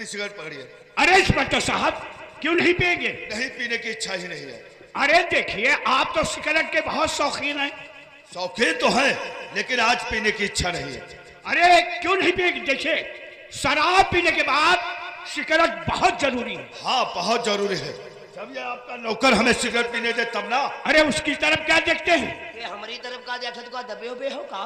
Cigarette पकड़िए। अरे inspector साहब क्यों नहीं पिएंगे? नहीं पीने की इच्छा ही नहीं है। अरे देखिए आप तो सिगरेट के बहुत शौकीन हैं। शौकीन तो हैं लेकिन आज पीने की इच्छा नहीं है। अरे क्यों नहीं पिएंगे? देखिए शराब पीने के बाद सिगरेट बहुत जरूरी है। हाँ बहुत जरूरी है। जब ये आपका नौकर हमें सिगरेट पीने दे तब ना। अरे उसकी तरफ क्या देखते हैं? ये हमारी तरफ का देखते तो का दबे हुए हो का?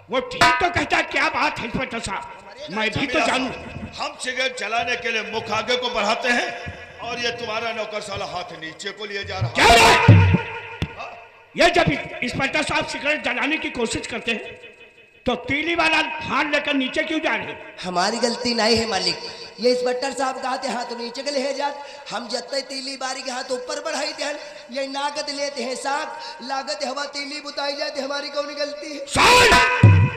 वो ठीक तो कहता है। क्या बात है इंस्पेक्टर साहब, मैं भी तो जानूं। हम सिगरेट चलाने के लिए मुख आगे को बढ़ाते हैं और ये तुम्हारा नौकर साला हाथ नीचे को लिए जा रहा है। ये जब इंस्पेक्टर साहब सिगरेट जलाने की कोशिश करते हैं तो तीली वाला हाथ लेकर नीचे क्यों जा रहे हैं? हमारी गलती नहीं है मालिक। ये इंस्पेक्टर साहब कहते हाथ तो नीचे के ले जात, हम जत्ते तीली बारी के हाथ ऊपर बढ़ाई थे। ये नागत लेते हैं साग लागत हवा तीली बुताई जाते, हमारी कौन गलती है?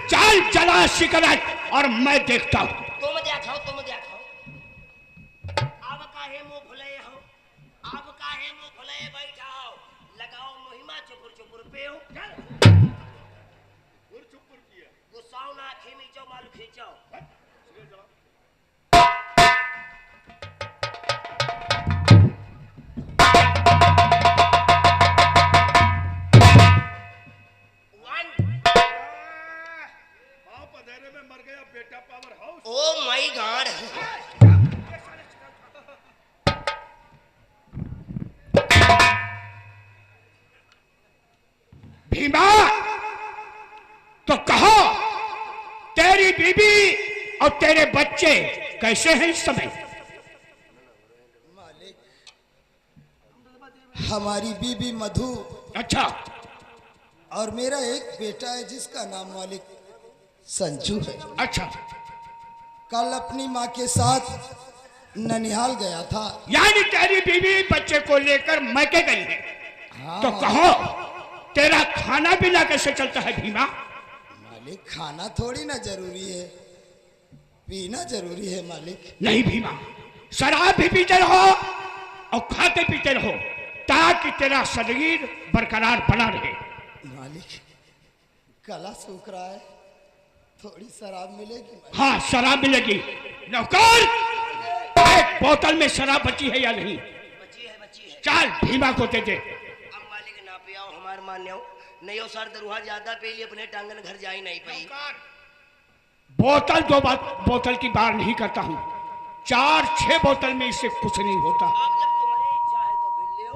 चल जला सिगरेट और मैं देखता हूँ। तुम देखाओ तुम देखाओ। अब काहे मुंह फुले हो, अब काहे मुंह फुले बैठाओ, लगाओ मुहिमा चुपुर चुपुर पे हो। चुपुर किया गुस्साओ ना खींचो मालू खींचो। मर गया बेटा power house. Oh my God. Bhima तो कहो तेरी बीबी और तेरे बच्चे कैसे हैं इस समय? मालिक हमारी बीबी मधु। अच्छा। और मेरा एक बेटा है जिसका नाम मालिक संजू है। अच्छा। कल अपनी माँ के साथ ननिहाल गया था। यानी तेरी बीवी बच्चे को लेकर मैके गई है। हाँ। तो कहो तेरा खाना पीना कैसे चलता है भीमा? मालिक खाना थोड़ी ना जरूरी है, पीना जरूरी है मालिक। नहीं भीमा, शराब भी पीते रहो और खाते पीते रहो ताकि तेरा शरीर बरकरार बना रहे। मालिक गला सूख रहा है, थोड़ी शराब मिलेगी? हाँ शराब मिलेगी। नौकर एक बोतल में शराब बची है या नहीं? बची है। चल भीमा को दे दे। अब मालिक ना पियाओ हमार मान्यो नहीं हो सर दरुहा ज्यादा पे लिए अपने टांगन घर जा ही नहीं पाई। बोतल दो बोतल की बार नहीं करता हूँ, 4-6 बोतल में इससे कुछ नहीं होता। आप जब तुम्हारी इच्छा है तो फिर ले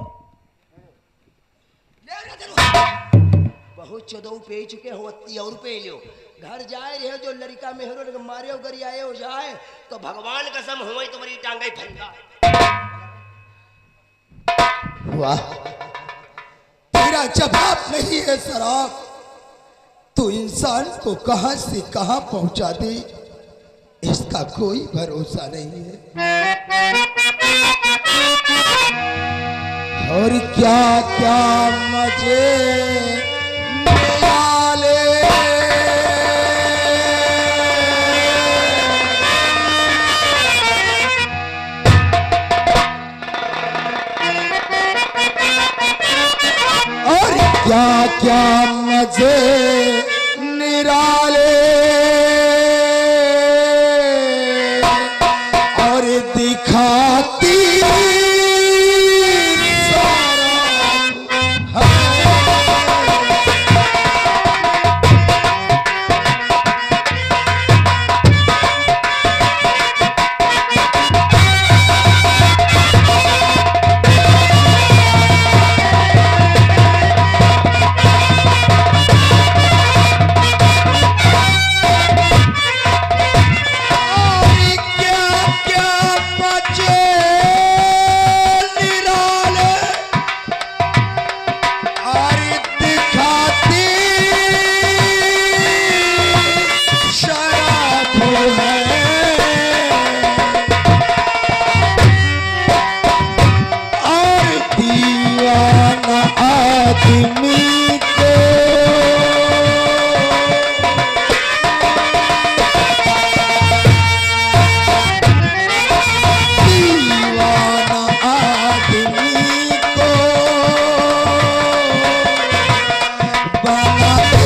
बहुत चौदह पे चुके हो और पे लियो। घर जाए रहे जो लड़का मेहरो मारे गरी आए हो जाए तो भगवान कसम हो तुम्हारी टांगे फंगा। वाह तेरा जवाब नहीं है शराब, तू इंसान को कहां से कहां पहुंचा दे इसका कोई भरोसा नहीं है। और क्या क्या मजे निराले और क्या क्या मजे निराले और दिखाती आदमी को दीवाना आदमी को बनाती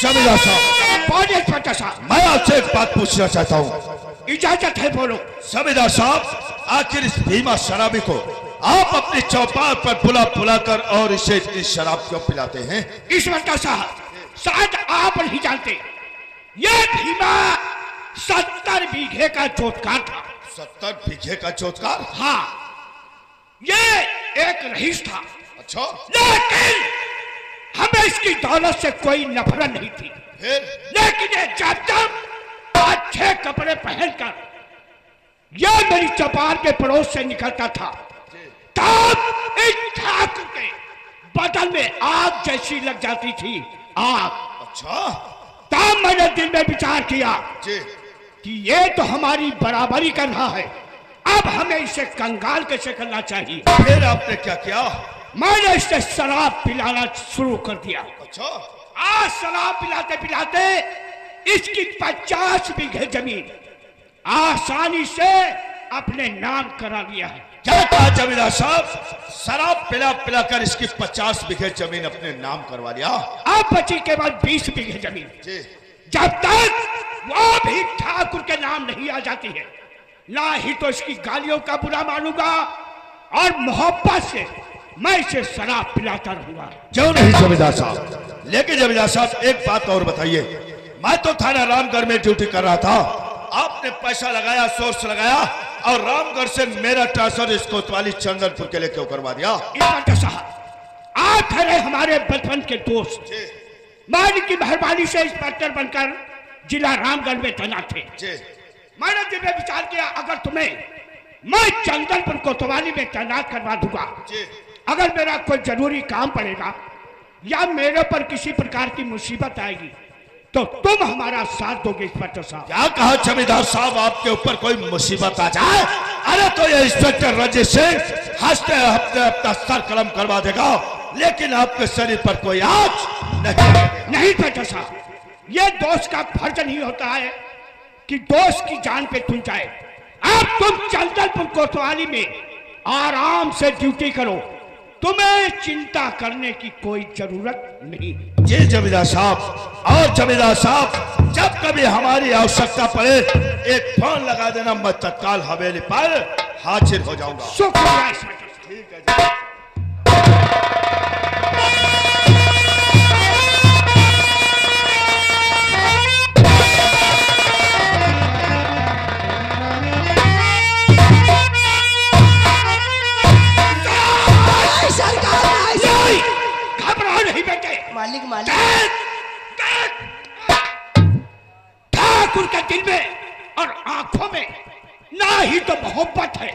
जमींदार साहब, कौन है इंस्पेक्टर साहब? मैं आपसे एक बात पूछना चाहता हूँ। इजाजत है, बोलो। जमींदार साहब, आखिर इस भीमा शराबी को आप अपनी चौपाल पर बुला बुलाकर और इसे इतनी शराब क्यों पिलाते हैं? इंस्पेक्टर साहब, शायद आप नहीं जानते, ये भीमा 70 बीघे का जोतकार था। 70 बीघे का जोतकार? हाँ, ये एक रईस था, अच्छा, लेकिन हमें इसकी दौलत से कोई नफरत नहीं थी। फिर? लेकिन ये जब अच्छे कपड़े पहनकर ये मेरी चौपाल के पड़ोस से निकलता था, तब इस ठाकुर के बदन में आग जैसी लग जाती थी, आग। अच्छा, तब मैंने दिल में विचार किया जी, कि ये तो हमारी बराबरी कर रहा है, अब हमें इसे कंगाल कैसे करना चाहिए। फिर आपने क्या किया? मैंने इसे शराब पिलाना शुरू कर दिया। अच्छा, आज शराब पिलाते पिलाते इसकी 50 बीघे जमीन आसानी से अपने नाम करा लिया है। क्या कहा जमींदार साहब? शराब पिला पिलाकर इसकी 50 बीघे जमीन अपने नाम करवा लिया? अब बची केवल 20 बीघे जमीन। जी, जब तक वो भी ठाकुर के नाम नहीं आ जाती है, ना ही तो इसकी गालियों का बुरा मानूंगा और मोहब्बत से मैं इसे शराब पिलाता रहूंगा। क्यों नहीं जमींदार साहब? लेकिन जमींदार साहब, एक बात और बताइए, मैं तो थाना रामगढ़ में ड्यूटी कर रहा था, आपने पैसा लगाया, सोर्स लगाया और रामगढ़ से मेरा ट्रांसफर इस कोतवाली चंदनपुर के लिए क्यों करवा दिया? इंस्पेक्टर साहब, आप खरे हमारे बचपन के दोस्त, मालिक की मेहरबानी से इंस्पेक्टर बनकर जिला रामगढ़ में तैनात थे। मैंने दिल में विचार किया, अगर तुम्हें मैं चंदनपुर कोतवाली में तैनात करवा दूंगा, अगर मेरा कोई जरूरी काम पड़ेगा या मेरे पर किसी प्रकार की मुसीबत आएगी तो तुम हमारा साथ दोगे। इंस्पेक्टर साहब, क्या कहा जमींदार साहब? आपके ऊपर कोई मुसीबत आ जाए, अरे तो ये इंस्पेक्टर रंजीत सिंह हंसते हफ्ते अपना सर कलम करवा देगा, लेकिन आपके शरीर पर कोई आँच नहीं। इंस्पेक्टर साहब, ये दोस्त का फर्ज नहीं होता है कि दोस्त की जान पे तुल जाए। अब तुम चंदनपुर कोतवाली में आराम से ड्यूटी करो, तुम्हें चिंता करने की कोई जरूरत नहीं। जी जमींदार साहब, और जमींदार साहब, जब कभी हमारी आवश्यकता पड़े एक फोन लगा देना, मैं तत्काल हवेली पर हाजिर हो जाऊंगा। शुक्रिया इंस्पेक्टर साहब। ठीक है जी। घबराओ नहीं बेटे। मालिक मालिक ठाकुर के दिल में और आंखों में ना ही तो मोहब्बत है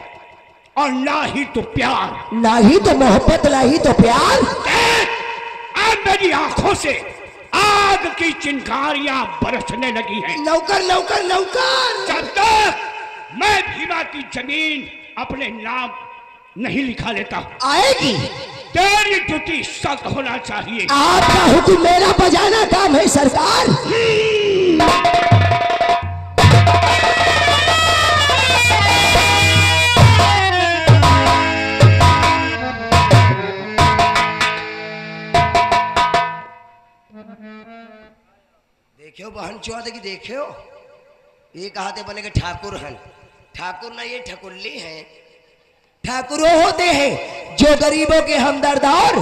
और ना ही तो प्यार। ना ही तो मोहब्बत, ना ही तो प्यार। अब मेरी आंखों से आग की चिंगारियां बरसने लगी हैं। नौकर नौकर नौकर, जब तक मैं भीमा की जमीन अपने नाम नहीं लिखा लेता, आएगी। तेरी ड्यूटी सख्त होना चाहिए। आपका हुक्म मेरा बजाना काम है सरकार। देखियो बहन चौथ की, देखियो ये कहते बने के ठाकुर हैं। ठाकुर ना, ये ठकुल्ली हैं। ठाकुर होते हैं जो गरीबों के हमदर्द और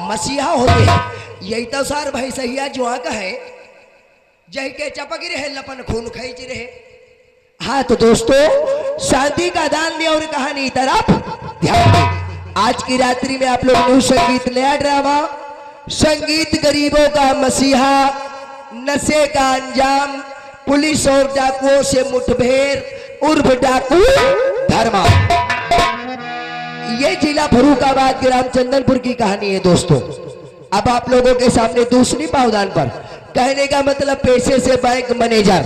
मसीहा होते हैं। यही तो सार भाई सहिया जुआ का है, जही के चपक रहे लपन खून खींच रहे। हाँ तो दोस्तों, शांति का दान दिया और कहानी तरफ ध्यान दें। आज की रात्रि में आप लोग न्यू संगीत नया ड्रामा संगीत गरीबों का मसीहा, नशे का अंजाम, पुलिस और डाकुओं से मुठभेड़ उर्फ डाकू धर्मा, ये जिला फर्रुखाबाद के रामचंद्रपुर की कहानी है दोस्तों। अब आप लोगों के सामने दूसरी पावदान पर कहने का मतलब पेशे से बैंक मैनेजर,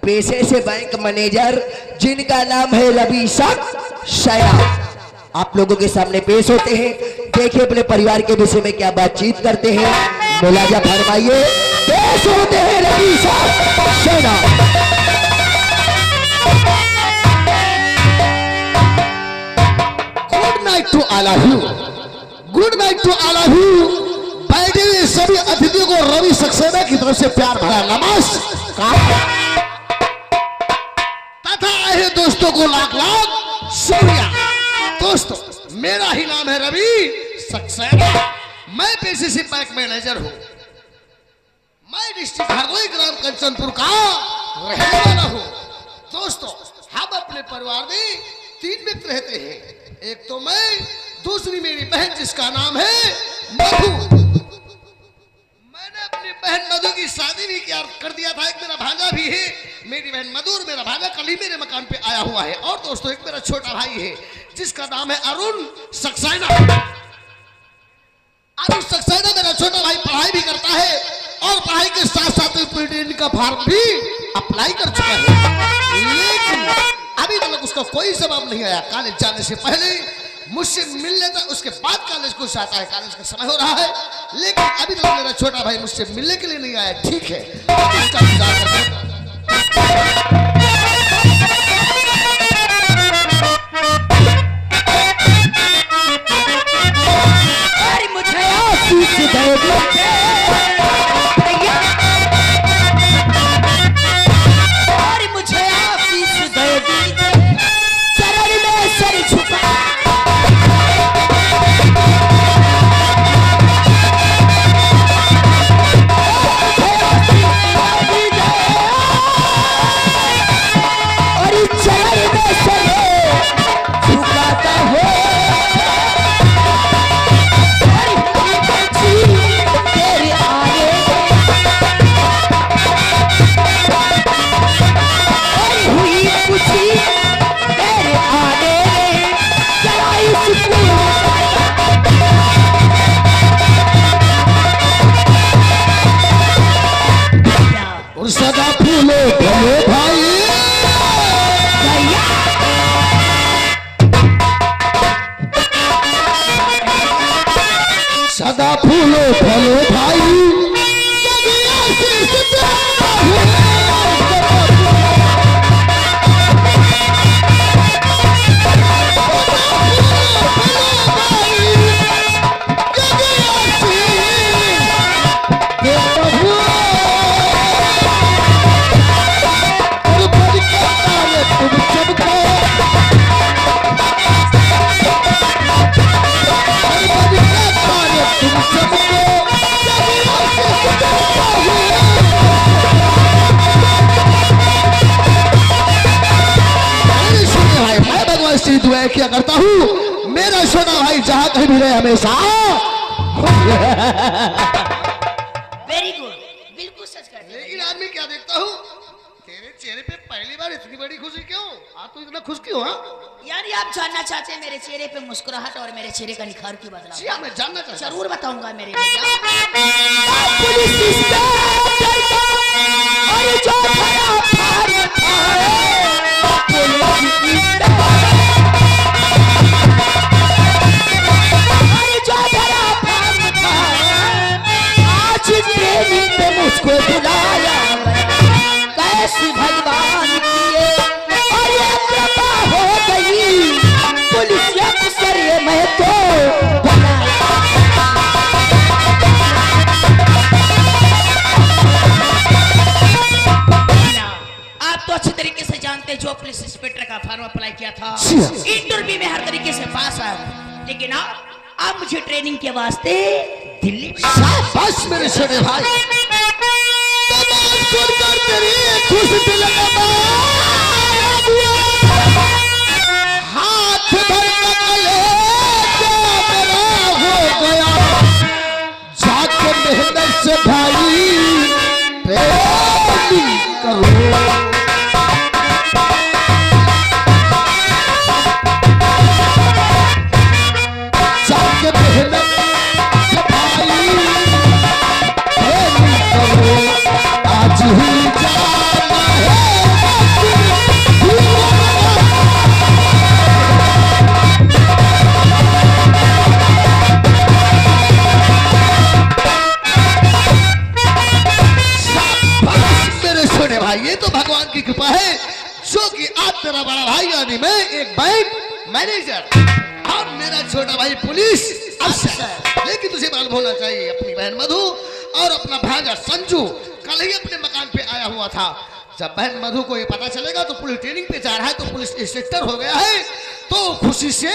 पेशे से बैंक मैनेजर जिनका नाम है रवि सक्सेना, आप लोगों के सामने पेश होते हैं। देखिए अपने परिवार के विषय में क्या बातचीत करते हैं, मुलाजा फरमाइए। पेश होते हैं Ravi Saxena. Good night to all of you, good night to all of you. बैठे हुए सभी अतिथियों को रवि सक्सेना की तरफ से प्यार भरा नमस्कार तथा आए दोस्तों को लाख लाख शुक्रिया। दोस्तों मेरा ही नाम है रवि सक्सेना, मैं पेशे से बैंक मैनेजर हूं। मैं डिस्ट्रिक्ट हरदोई ग्राम कंचनपुर का रहने वाला हूं। दोस्तों हम अपने परिवार में 3 व्यक्ति रहते हैं, एक तो मैं, दूसरी मेरी बहन जिसका नाम है मधु। मैंने अपनी बहन मधु की शादी भी कर दिया था। एक मेरा भांजा भी है, मेरी बहन मधु और मेरा भांजा कल ही मेरे मकान पे आया हुआ है। और दोस्तों एक मेरा छोटा भाई है जिसका नाम है अरुण सक्सेना। अरुण सक्सेना मेरा छोटा भाई पढ़ाई भी करता है और पढ़ाई के साथ साथ पीटीएन का फॉर्म भी अप्लाई कर चुका है, लेकिन अभी तक उसका कोई जवाब नहीं आया। कॉलेज जाने से पहले मुझसे मिल लेता, उसके बाद कॉलेज को जाता है। कॉलेज का समय हो रहा है लेकिन अभी तक मेरा छोटा भाई मुझसे मिलने के लिए नहीं आया। ठीक है, इसका इंतजार करते हैं। मुझे आशीष दे दीजिए और मुझे आशीष दे दीजिए, चरण में सर झुका। सदा फूलो भले भाई, सदा फूलो भले भाई। दुआ किया करता हूँ मेरा छोटा भाई जहां कहीं भी रहे हमेशा। वेरी गुड, बिल्कुल सच कहते हैं। लेकिन आदमी क्या देखता हूँ, तेरे चेहरे पे पहली बार इतनी बड़ी खुशी क्यों? आप तो इतना खुश क्यों? हाँ यानी आप जानना चाहते हैं मेरे चेहरे पे मुस्कुराहट और मेरे चेहरे का निखार क्यों बदला? जी हाँ, मैं जानना चाहता हूँ। जरूर बताऊंगा मेरे भैया। मुझको बुलाया कैसे भगवान किए और ये कृपा हो गई पुलिस अफसर ये मैं तो आप तो अच्छे तरीके से जानते हैं, जो पुलिस इंस्पेक्टर का फॉर्म अप्लाई किया था इंटरव्यू में हर तरीके से पास आया, लेकिन आप मुझे ट्रेनिंग के वास्ते दिल्ली बस मेरे छोटे भाई खुश दिल हाथ भर मेरा हो गया जाके मेहनत से भाई करो। ही जाना है मेरे छोटे भाई। ये तो भगवान की कृपा है जो कि आप तेरा बड़ा भाई यानी मैं एक बैंक मैनेजर और मेरा छोटा भाई पुलिस अफसर। लेकिन तुझे मालूम होना चाहिए अपनी बहन मधु और अपना भांजा संजू कल ही अपने मकान पे आया हुआ था। जब बहन मधु को ये पता चलेगा तो पुलिस ट्रेनिंग पे जा रहा है तो पुलिस इंस्पेक्टर हो गया है तो खुशी से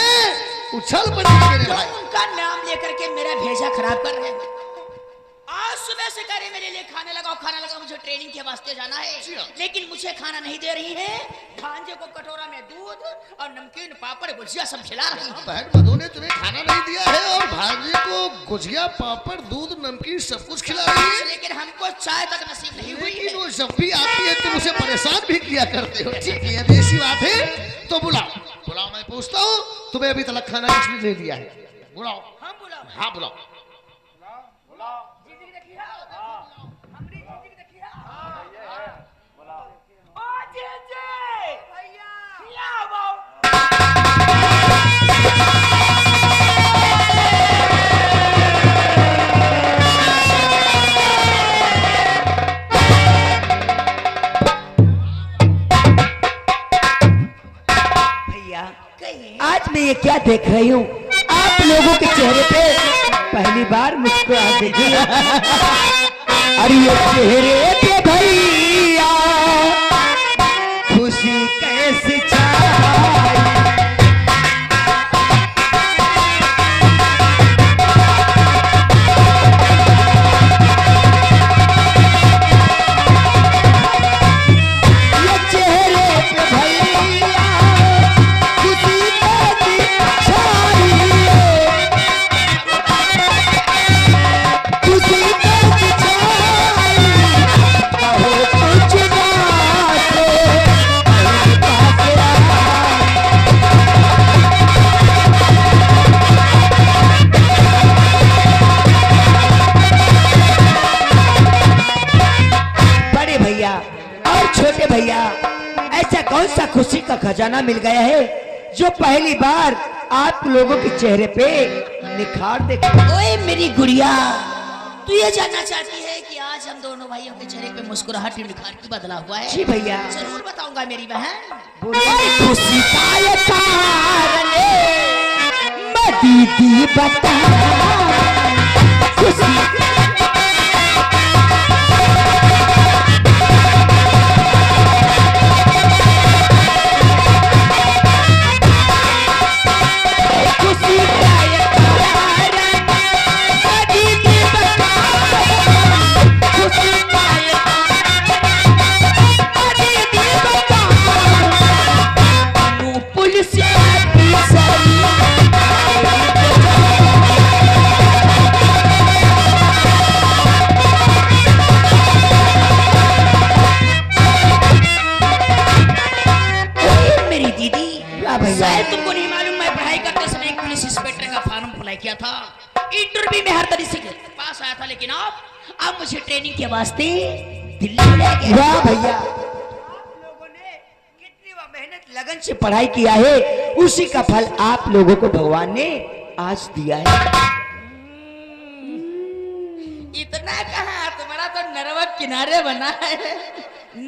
उछल पड़ेगा मेरे भाई। उनका नाम लेकर के मेरा भेजा खराब कर रहे हैं। आज सुबह से करे मेरे लिए खाने लगा मुझे ट्रेनिंग के वास्ते जाना है लेकिन मुझे खाना नहीं दे रही है। भांजे को कटोरा में दूध और नमकीन पापड़ गुजिया सब खिला रही है। बहन मधु ने तुम्हें खाना नहीं दिया है और भांजे को गुजिया पापड़ दूध नमकीन सब कुछ खिला रही है। लेकिन हमको चाय तक नसीब नहीं हुई लेकिन है। वो जब भी आती है तुम उसे परेशान भी किया करते हो। ठीक है अब ऐसी बात है तो बुलाओ मैं पूछता हूँ तुम्हें अभी तक खाना किसने दे दिया है? बुलाओ। हम बुलाओ। हाँ बुलाओ। आज मैं ये क्या देख रही हूँ आप लोगों के चेहरे पे पहली बार मुस्कुराहट देखी। अरे ये चेहरे पे भैया खुशी कैसे छाई। ये चेहरे पे भैया खुशी कैसी छाई। खुशी कैसी छाई। कहो कुछ बातें मेरे पास आ। बड़े भैया और छोटे भैया ऐसा कौन सा खुशी का खजाना मिल गया है जो पहली बार आप लोगों के चेहरे पे निखार देख। ओए मेरी गुड़िया तू ये जानना चाहती है कि आज हम दोनों भाइयों के चेहरे पे मुस्कुराहट निखार की बदला हुआ है? जी भैया जरूर बताऊंगा मेरी बहन। खुशी का ये कारण मैं दीदी बता। खुशी खुशी का ये कारण मैं दीदी बता। खुशी का ये मैं दीदी बता। अनु पुलिस मेरी दीदी शायद तुमको नहीं मालूम मैं पढ़ाई करते समय एक पुलिस इंस्पेक्टर का फॉर्म अप्लाई किया था। इंटरव्यू में हर तरीके से पास आया था लेकिन अब मुझे ट्रेनिंग के वास्ते दिल्ली ले गए। वाह भैया आप लोगों ने कितनी मेहनत लगन से पढ़ाई किया है उसी का फल आप लोगों को भगवान ने आज दिया है। इतना कहा तुम्हारा तो नरवक किनारे बना है।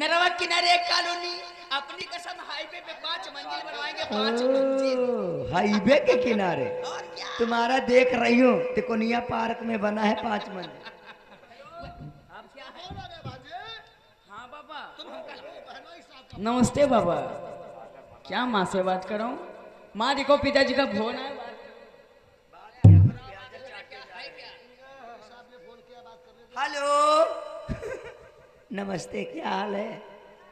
नरवक किनारे एक कॉलोनी अपनी कसम हाईवे पे 5 मंजिल बनवाएंगे। 5 मंजिल हाईवे के किनारे और क्या? तुम्हारा देख रही हूँ तिकोनिया पार्क में बना है 5 मंजिल। हाँ बाबा नमस्ते बाबा। क्या माँ से बात कर रहा हूँ? माँ देखो पिताजी का फोन है। हेलो नमस्ते क्या हाल है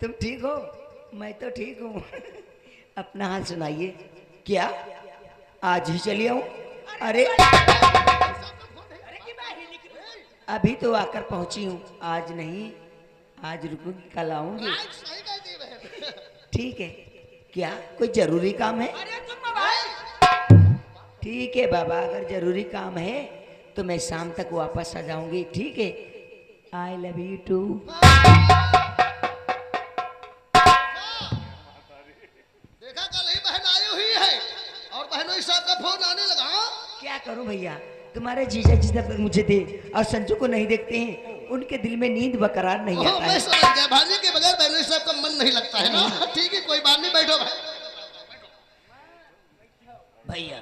तुम ठीक हो? मैं तो ठीक हूँ। अपना हाल सुनाइए। क्या आज ही चली आऊं? अरे अभी तो आकर पहुंची हूँ। आज नहीं आज रुकूंगी कल आऊंगी। ठीक है क्या कोई जरूरी काम है? ठीक है बाबा अगर जरूरी काम है तो मैं शाम तक वापस आ जाऊंगी। ठीक है आई लव यू टू। देखा कल ही बहन आई हुई है और बहनों साहब का फोन आने लगा। क्या करूं भैया, तुम्हारे जीजा जी जब मुझे दे और संजू को नहीं देखते हैं, उनके दिल में नींद बरकरार नहीं आता मैं है। समझ गया, भाजी के बगैर बहनों साहब का मन नहीं लगता है ना। ठीक है, कोई बात नहीं, बैठो भाई। भैया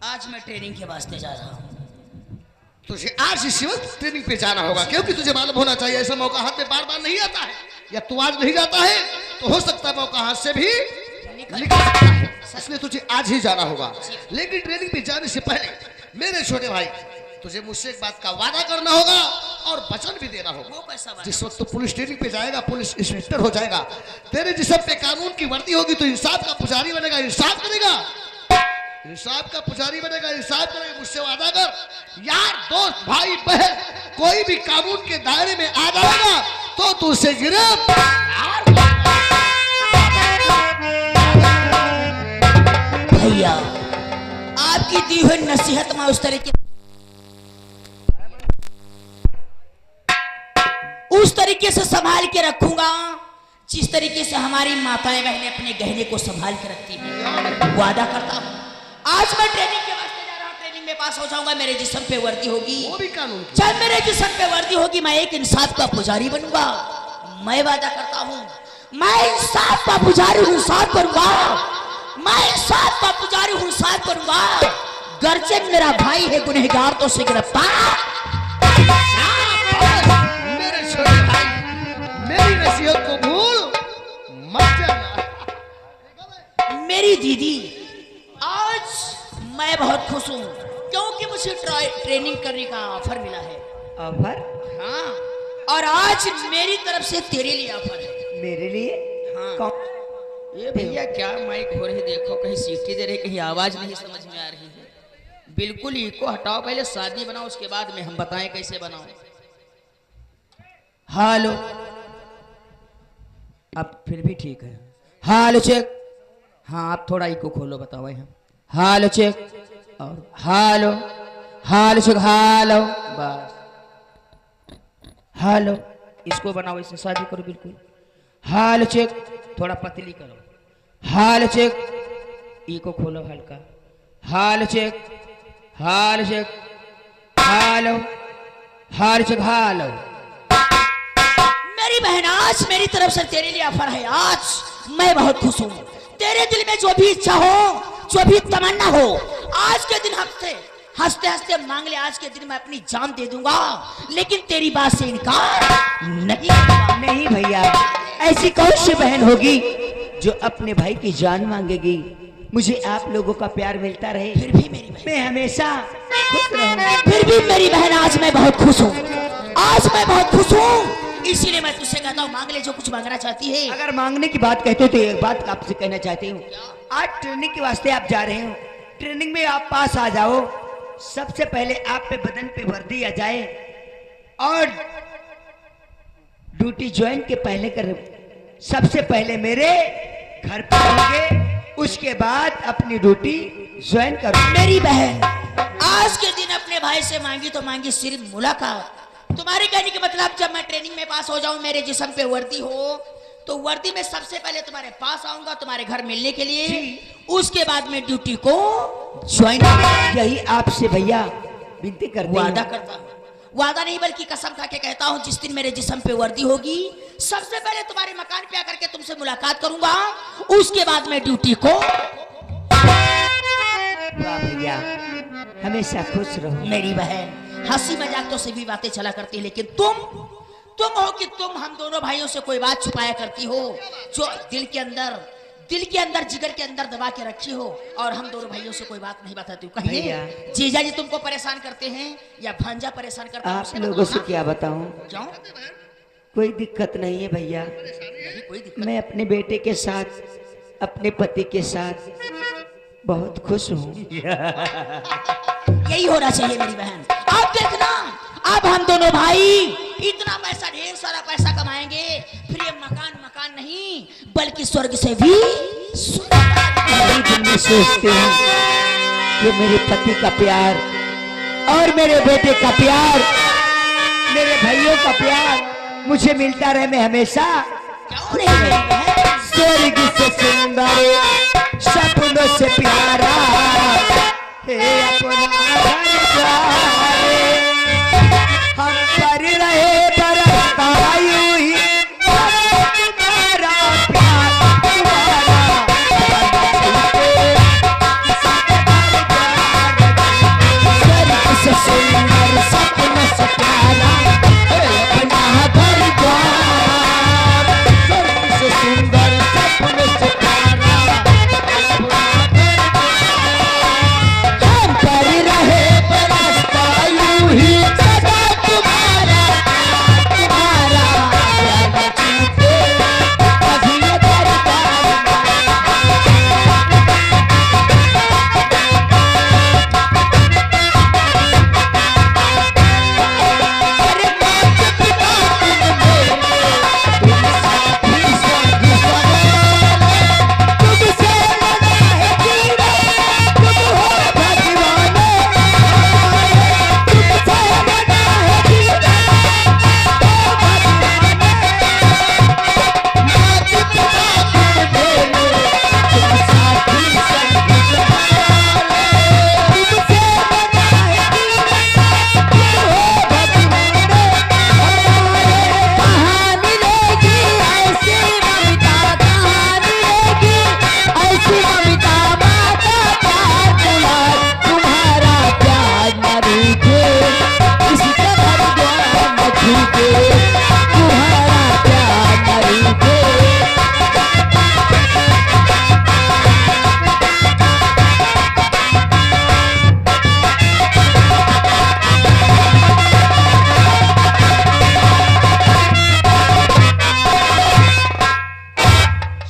आज मैं ट्रेनिंग के वास्ते जा रहा हूँ। तुझे आज इसी वक्त ट्रेनिंग पे जाना होगा, क्योंकि तुझे मालूम होना चाहिए ऐसा मौका हाथ में बार बार नहीं आता है। या तू आज नहीं जाता है तो हो सकता है मौका हाथ से भी निकल सकता है, इसलिए तुझे आज ही जाना होगा। लेकिन ट्रेनिंग पे जाने से पहले मेरे छोटे भाई तुझे मुझसे एक बात का वादा करना होगा और वचन भी देना होगा। वो कैसा वादा? जिस वक्त तू पुलिस ट्रेनिंग पे जाएगा, पुलिस इंस्पेक्टर हो जाएगा, तेरे जिस्म पे कानून की वर्दी होगी तो इंसाफ का पुजारी बनेगा, इंसाफ करेगा, इंसाफ का पुजारी बनेगा, इंसाफ करेगा। मुझसे वादा कर, यार दोस्त भाई बहन कोई भी कानून के दायरे में आ जाएगा तो तू उसे गिरफ्तार। भैया आपकी दी हुई नसीहत मैं उस तरीके से संभाल के रखूंगा जिस तरीके से हमारी माताएं बहनें अपने गहने को संभाल के रखती हैं। वादा करता हूं आज मैं ट्रेनिंग के वास्ते जा रहा हूं, ट्रेनिंग में पास हो जाऊंगा, मेरे जिस्म पे वर्दी होगी, वो भी कानून की। जब मेरे जिस्म पे वर्दी होगी मैं एक इंसाफ का पुजारी बनूंगा। मैं वादा करता हूं मैं इंसाफ का पुजारी हूं, इंसाफ करूंगा, मैं इंसाफ का पुजारी हूं, इंसाफ करूंगा। गर्चे मेरा भाई है गुनहगार तो उसे गिरफ्तार। मेरे छोटे भाई मेरी नसीहत को भूल मत जाना। मेरी दीदी आज मैं बहुत खुश हूँ क्योंकि मुझे ट्रेनिंग करने का ऑफर मिला है। ऑफर? हाँ, और आज मेरी तरफ से तेरे लिए ऑफर है। मेरे लिए? हाँ। कौन? ये भैया क्या माइक हो रही, देखो कहीं सीटी दे रही, कहीं आवाज नहीं समझ में आ रही है। बिल्कुल इको हटाओ, पहले शादी बनाओ उसके बाद में हम बताएं कैसे बनाओ। हेलो, अब फिर भी ठीक है। हेलो चेक, हाँ आप थोड़ा इको खोलो, बताओ यहाँ। हेलो चेक और हेलो, हेलो चेक, हेलो, बस हेलो, इसको बनाओ, इससे शादी करो बिल्कुल। हेलो चेक, थोड़ा पतली करो। हेलो चेक, इको खोलो हल्का। Hello check, hello check, hello, hello check, hello. मेरी बहन आज मेरी तरफ से तेरे लिए ऑफर है। आज मैं बहुत खुश हूँ। तेरे दिल में जो भी इच्छा हो, जो भी तमन्ना हो, आज के दिन हंसते हंसते मांग ले। आज के दिन मैं अपनी जान दे दूंगा, लेकिन तेरी बात से इनकार नहीं। नहीं भैया, ऐसी कौन सी बहन होगी जो अपने भाई की जान मांगेगी। मुझे आप लोगों का प्यार मिलता रहे, फिर भी मेरी बहन, मैं हमेशा खुश रहूंगा। फिर भी मेरी बहन आज मैं बहुत खुश हूँ, आज मैं बहुत खुश हूँ। इसीलिए मैं तुझसे कहता हूँ मांग ले जो कुछ मांगना चाहती है। अगर मांगने की बात कहते हो तो एक बात आपसे कहना चाहती हूँ। आज ट्रेनिंग के वास्ते आप जा रहे हो, ट्रेनिंग में आप पास आ जाओ। सबसे पहले आप पे बदन पे वर्दी आ जाए और ड्यूटी ज्वाइन के पहले कर, सबसे पहले मेरे घर पे होंगे, उसके बाद अपनी ड्यूटी ज्वाइन करो। मेरी बहन आज के दिन अपने भाई से मांगी तो मांगी सिर्फ मुलाकात। तुम्हारे कहने के मतलब जब मैं ट्रेनिंग में पास हो जाऊं, मेरे जिस्म पे वर्दी हो, तो वर्दी में सबसे पहले तुम्हारे पास आऊंगा तुम्हारे घर मिलने के लिए, उसके बाद में ड्यूटी को ज्वाइन करूंगा। यही आपसे भैया विनती करते वादा करता हूँ, वादा नहीं बल्कि कसम खा के कहता हूँ, जिस दिन मेरे जिस्म पे वर्दी होगी सबसे पहले तुम्हारे मकान पे आकर के तुमसे मुलाकात करूंगा, उसके बाद में ड्यूटी को। वाह भैया, हमेशा खुश रहो। मेरी बहन हंसी मजाक तो सभी बातें चला करती है, लेकिन तुम हो कि तुम हम दोनों भाइयों से कोई बात छुपाया करती हो, जो दिल के अंदर जिगर के अंदर दबा के रखी हो, और हम दोनों भाइयों से कोई बात नहीं बताती हो। कहिए जीजा जी तुमको परेशान करते हैं या भांजा परेशान करता है? आप लोगों से क्या बताऊं, क्यों? कोई दिक्कत नहीं है भैया। कोई दिक्कत मैं अपने बेटे के साथ, अपने पति के साथ बहुत खुश हूँ। यही होना चाहिए मेरी बहन। आप देखना, अब हम दोनों भाई इतना पैसा, ढेर सारा पैसा कमाएंगे, फिर ये मकान नहीं बल्कि स्वर्ग से भी मेरी दिल में सोचती हूँ कि मेरे पति का प्यार और मेरे बेटे का प्यार मेरे भाइयों का प्यार मुझे मिलता रहे मैं हमेशा क्यों नहीं मिलता है? स्वर्ग से सुंदर सपनों से प्यारा हे अपना घर द्वारे हम कर रहे बरसता यूं ही तुम्हारा प्यार तुम्हारा स्वर्ग से सुंदर सपनों से प्यारा हे अपना घर द्वार स्वर्ग से सुंदर सपनों से प्यारा हम कर रहे बरसता यूं ही सदा तुम्हारा तुम्हारा प्यार छूटे कभी ये दरबार अरे बात पिता तुम साथी संगी सवार तुमसे लड़ा है जीना तुम हो भगवान तुमसे लड़ा है जीना मात पिता तुम साथी संगी सवार तुमसे लड़ा है जीना तुम हो भगवान कहाँ मिलेगी ऐसी ममता कहाँ मिलेगी ऐसी ममता माता प्यार दुलार तुम्हारा प्यार न रूठे किसी कदर द्वार न छूटे तुम्हारा प्यार न रूठे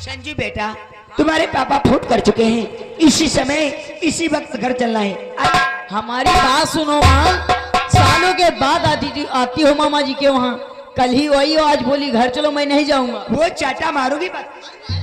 संजू बेटा तुम्हारे पापा फोन कर चुके हैं इसी समय इसी वक्त घर चलना है हमारी बात सुनो माँ, सालों के बाद आती हो मामा जी के वहाँ। कल ही वही हो, आज बोली घर चलो मैं नहीं जाऊंगा। वो चाटा मारोगी बात